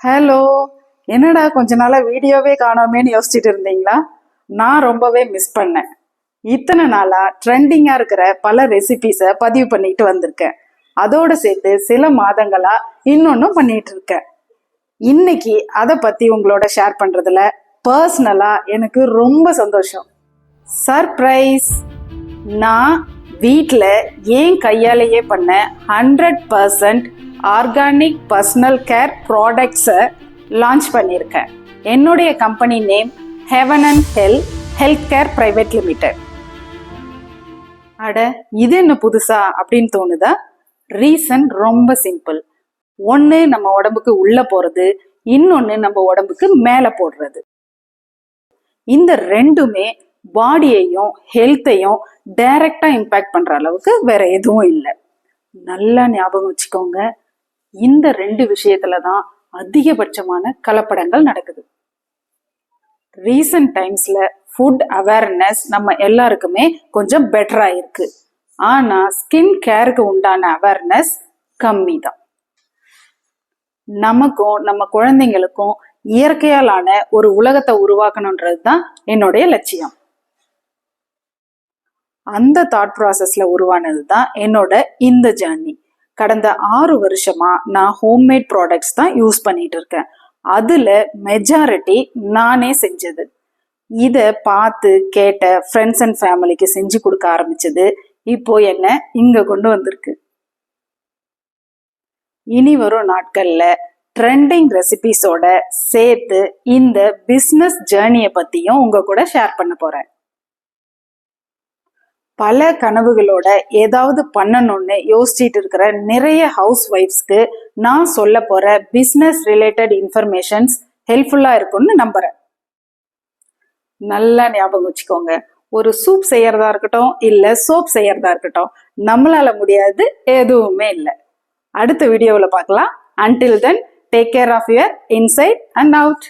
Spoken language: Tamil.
ஹலோ, என்னடா கொஞ்ச நாளா வீடியோவே காணோமேன்னு யோசிச்சுட்டு இருந்தீங்களா? நான் ரொம்பவே மிஸ் பண்ணேன். இத்தனை நாளா ட்ரெண்டிங்கா இருக்கிற பல ரெசிபிஸை பதிவு பண்ணிட்டு வந்திருக்கேன். அதோட சேர்த்து சில மாதங்களா இன்னொன்னும் பண்ணிட்டு இருக்கேன். இன்னைக்கு அதை பத்தி உங்களோட ஷேர் பண்றதுல பர்சனலா எனக்கு ரொம்ப சந்தோஷம். சர்ப்ரைஸ்! நான் வீட்டில் ஏன் கையாலேயே பண்ண 100% ஆர்கானிக் பர்சனல் கேர் ப்ராடக்ட்ஸை லான்ச் பண்ணியிருக்கேன். என்னுடைய company name heaven and health care private limited. அட, இது என்ன புதுசா அப்படின்னு தோணுதா? ரீசன் ரொம்ப சிம்பிள். ஒன்று நம்ம உடம்புக்கு உள்ள போறது, இன்னொன்று நம்ம உடம்புக்கு மேலே போடுறது. இந்த ரெண்டுமே பாடியையும் ஹெல்த்தையும் டைரக்டா இம்பேக்ட் பண்ற அளவுக்கு வேற எதுவும் இல்லை. நல்லா ஞாபகம் வச்சுக்கோங்க, இந்த ரெண்டு விஷயத்துலதான் அதிகபட்சமான கலப்படங்கள் நடக்குது. ரீசன்ட் டைம்ஸ்ல ஃபுட் அவேர்னஸ் நம்ம எல்லாருக்குமே கொஞ்சம் பெட்டரா இருக்கு. ஆனா ஸ்கின் கேருக்கு உண்டான அவேர்னஸ் கம்மி தான். நமக்கும் நம்ம குழந்தைங்களுக்கும் இயற்கையாலான ஒரு உலகத்தை உருவாக்கணும்ன்றது தான் என்னுடைய லட்சியம். அந்த தாட் ப்ராசஸ்ல உருவானது தான் என்னோட இந்த ஜர்னி. கடந்த 6 வருஷமா நான் ஹோம்மேட் ப்ராடக்ட்ஸ் தான் யூஸ் பண்ணிட்டு இருக்கேன். அதுல மெஜாரிட்டி நானே செஞ்சது. இதை பார்த்து கேட்ட ஃப்ரெண்ட்ஸ் அண்ட் ஃபேமிலிக்கு செஞ்சு கொடுக்க ஆரம்பிச்சது இப்போ என்ன இங்க கொண்டு வந்திருக்கு. இனி வரும் நாட்கள்ல ட்ரெண்டிங் ரெசிபிஸோட சேர்த்து இந்த பிஸ்னஸ் ஜேர்னியை பத்தியும் உங்க கூட ஷேர் பண்ண போறேன். பல கனவுகளோட ஏதாவது பண்ணணும்னு யோசிச்சுட்டு இருக்கிற நிறைய ஹவுஸ் ஒய்ஃப்ஸ்க்கு நான் சொல்ல போற பிஸ்னஸ் ரிலேட்டட் இன்ஃபர்மேஷன்ஸ் ஹெல்ப்ஃபுல்லா இருக்கும்னு நம்புறேன். நல்லா ஞாபகம் வச்சுக்கோங்க, ஒரு சூப் செய்யறதா இருக்கட்டும் இல்ல சோப் செய்யறதா இருக்கட்டும், நம்மளால முடியாது எதுவுமே இல்லை. அடுத்த வீடியோவில் பார்க்கலாம். Until then, take care of your inside and out.